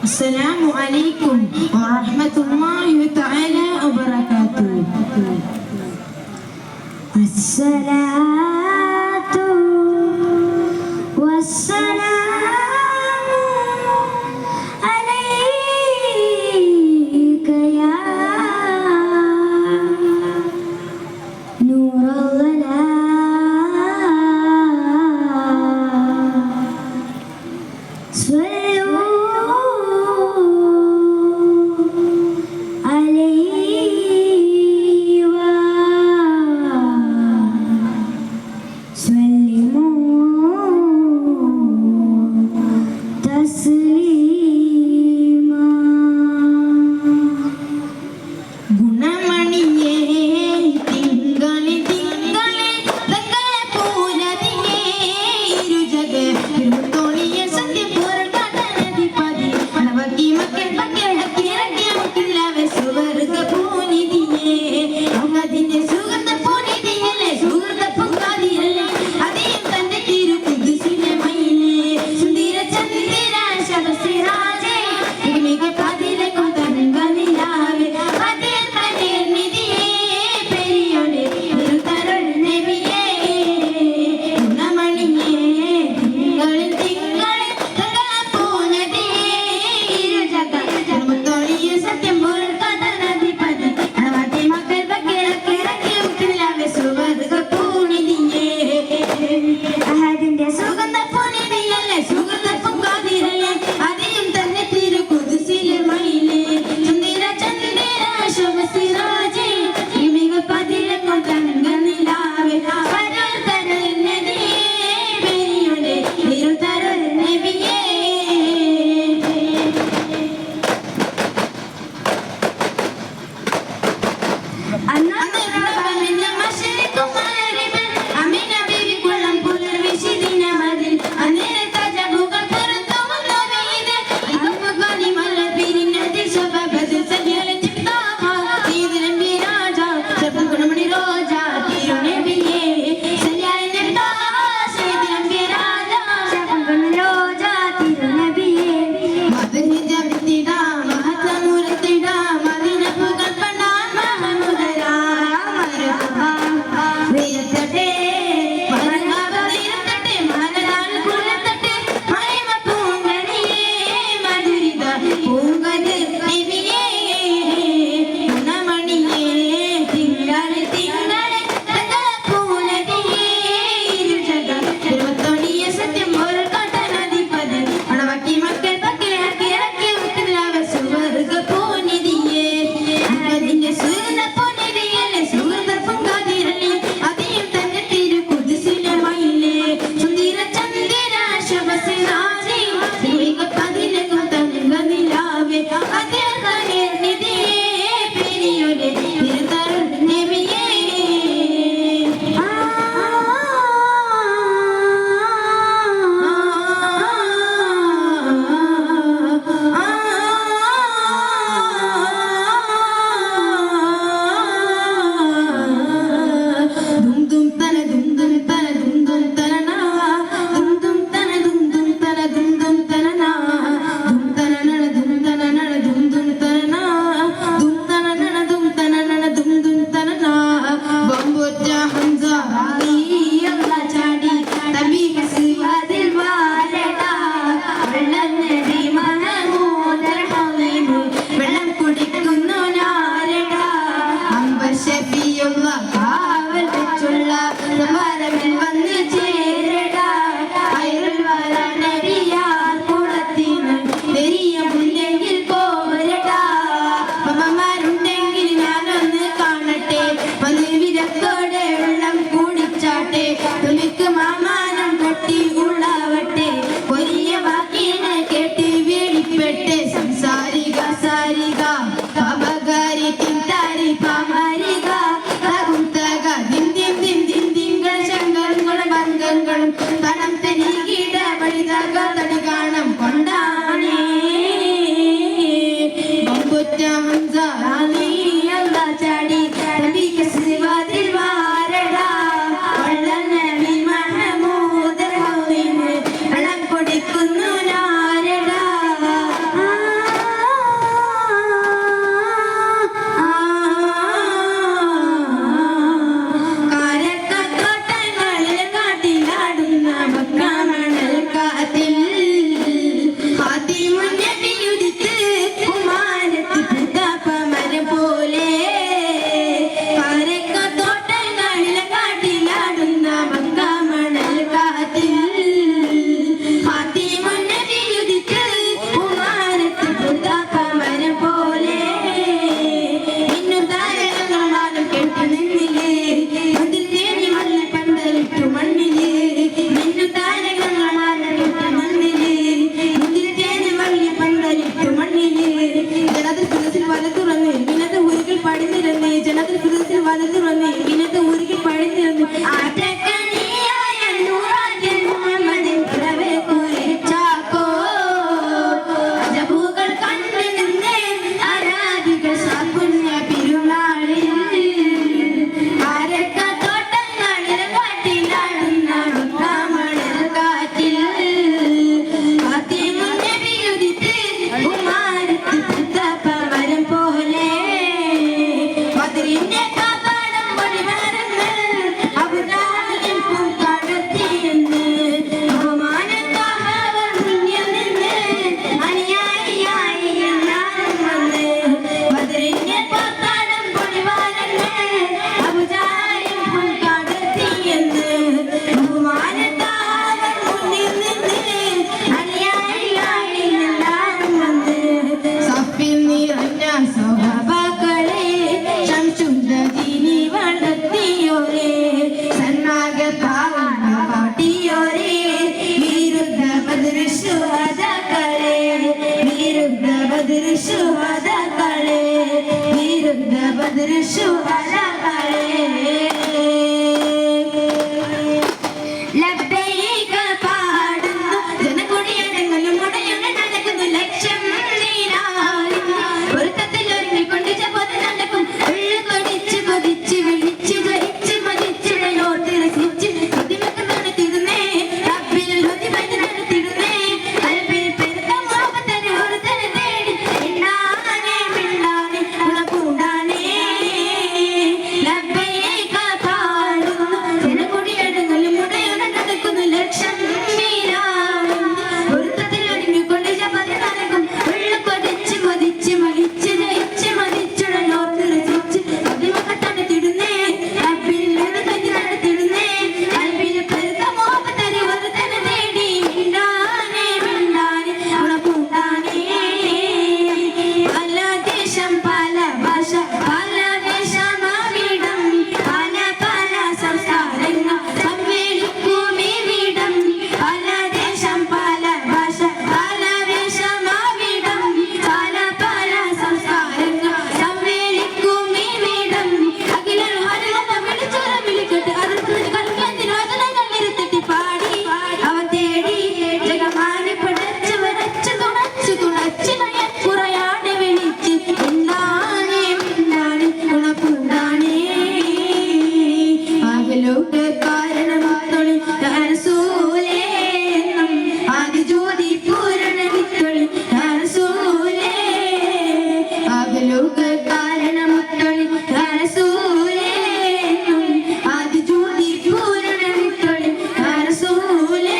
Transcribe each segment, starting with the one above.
Assalamu alaikum warahmatullahi ta'ala wabarakatuh. Assalatu wassalamu alaika ya Nurul Salam വലിത്തു മണ്ണില് ജനത്തിൽ ഫിറസിൽ വല തുറന്ന് ഇങ്ങനത്തെ ഊരുകൾ പടിഞ്ഞിരുന്ന് ജനത്തിൽ ഫിറസിൽ വല തുറന്ന് ഇങ്ങനത്തെ ഊരുകൾ പടിഞ്ഞിരുന്ന് ആറ്റക്കനിയായ നൂറാജൻ മുഹമ്മദിൻ പിറവെ കുറിച്ചാക്കോ അജബുകൾ കണ്ടു നിന്ന് ആരാധികൾ സാകുന്ന പെരുന്നാളിൽ ആരക്കത്തോട്ടങ്ങളിൽ കാട്ടിലാടുന്ന കാമണൽ കാറ്റിൽ ഫാത്തിമുൻ നബി ഉദിത്ത് ഉമ്മാരത്ത് പുത്തപ്പമരം പോലെ ബദറിന്റെ കവാടം പൊടിമറന്ന് അബുദാലിൽ പൂക്കടത്തിയെന്ന് ബഹുമാനത്തോടെ മുന്നിൽ നിന്ന് അനുയായിയായി എല്ലാവരും വന്ന് ബദറിന്റെ കവാടം പൊടിമറന്ന് അബുദാലിൽ പൂക്കടത്തിയെന്ന് ബഹുമാനത്തോടെ മുന്നിൽ നിന്ന് അനുയായിയായി എല്ലാവരും വന്ന് സഫിൽ നിറഞ്ഞ സ്വഭാവങ്ങളെ ശംസുദ്ദീനി വളർത്തിയോരേ സന്മാർഗത്താവണ കാട്ടിയോരേ വിരുദ്ധ ബദർ ശുഹദാക്കളെ വിരുദ്ധ ബദർ ശുഹദാക്കളെ വിരുദ്ധ ബദർ ശുഹദാക്കളെ ലബ്ബൈക പാടുന്നു ജനകൊടിയടങ്ങലും മുടയുന്ന നടക്കുന്നു ലക്ഷം നീരാടുന്നു പൊരുത്തത്തിൽ ഒരുങ്ങിക്കൊണ്ട് ജപത് നടക്കും ഉള്ളു കൊടിച്ച് കൊതിച്ച് വിളിച്ച് ധരിച്ച് മതിച്ചിടയോർത്ത് രസിച്ച് ബുദ്ധിമുട്ട് തിരുന്നേ റബ്ബിൽ ബുദ്ധിമുട്ട് നടത്തിടുന്നേ കൽബിൽ പെരുത്ത മോഹത്തിന് ഒരുത്തനെ തേടി മിണ്ടാനേ മിണ്ടാനേ ഉണക്കൂടാനേ ലബ്ബൈക പാടുന്നു ജനകൊടിയടങ്ങലും മുടയുന്ന നടക്കുന്നു ലക്ഷം നീരാടുന്നു പൊരുത്തത്തിൽ ഒരുങ്ങിക്കൊണ്ട് ജപത് നടക്കും ഉള്ളു കൊടിച്ച് കൊതിച്ച് മലിച്ച് ജയിച്ച് മതിച്ചിടയോർത്ത് രസിച്ച് ബുദ്ധിമുട്ട് നടത്തിടുന്നേ റബ്ബിൽ ബുദ്ധിമുട്ട് നടത്തിടുന്നേ കൽബിൽ പെരുത്ത മോഹത്തിന് ഒരുത്തനെ തേടി മിണ്ടാനേ മിണ്ടാനേ ഉണക്കൂടാനേ പല ദേശം പല ഭാഷ പല വേഷമാവിടം പല പല സംസ്കാരങ്ങൾ സമ്മേളിക്കുമിവിടം പല ദേശം പല ഭാഷ പല വേഷമാവിടം പല പല സംസ്കാരങ്ങൾ സമ്മേളിക്കുമിവിടം അഖിലർ ഹരിവന്ന വിളിച്ചൊര വിളിക്കട്ടെ അതിർത്തി കൽക്കത്തിനോദനങ്ങൾ ഇരുത്തട്ടി പാടി അവ തേടി ജഗമാനെ പടച്ച് വരച്ച് തുണച്ച് തുണച്ച് കുറയാതെ വിളിച്ച് മിണ്ടാനേ മിണ്ടാനേ ഉണക്കൂടാനേ ആകലോട്ട് കാരണമൊത്തൊളി റസൂലേ എന്നും ആദിജ്യോതി പൂരണ വിത്തൊളി റസൂലേ ആകലോട്ട് കാരണമൊത്തൊളി റസൂലേ എന്നും ആദിജ്യോതി പൂരണ വിത്തൊളി റസൂലേ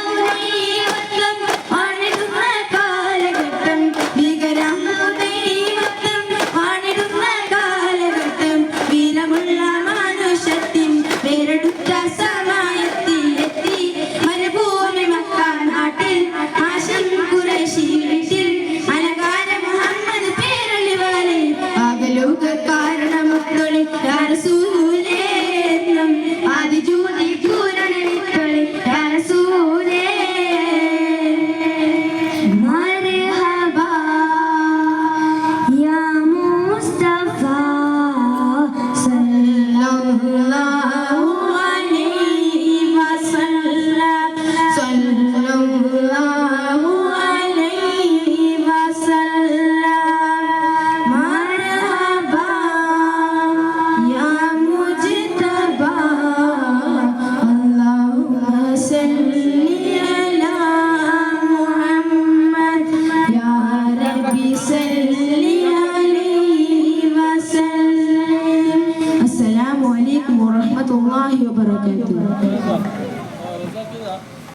ഭീകരാമൗദൈവത്വം ആണിടുന്ന കാലഘട്ടം ഭീകരാമൗദൈവത്വം ആണിടുന്ന കാലഘട്ടം വീരമുള്ള മനുഷ്യത്തിൻ പേരെടുത്ത സമയത്തിൽ എത്തി മരുഭൂമി മക്ക നാട്ടിൽ ആശം ഖുറൈശി വീട്ടിൽ അലങ്കാര മുഹമ്മദ് പേരൊളിവാലെ ആകലോക കാരണമൊത്തൊളി റസൂലേ എന്നും ആദിജ്യോതി പൂരണ വിത്തൊളി റസൂലേ മർഹബാ യാ മുസ്തഫ സല്ലല്ലാഹു അലൈഹി വസല്ലം സല്ലല്ലാഹു അലൈഹി വസല്ലം മർഹബാ യാ മുജ്തബാ അല്ലാഹുമ്മ സല്ലി അലാ മുഹമ്മദ് യാ റബ്ബി സല്ലി അലൈഹി വസല്ലം അസ്സലാമു അലൈക്കും വറഹ്മത്തുള്ളാഹി വബറകാതുഹു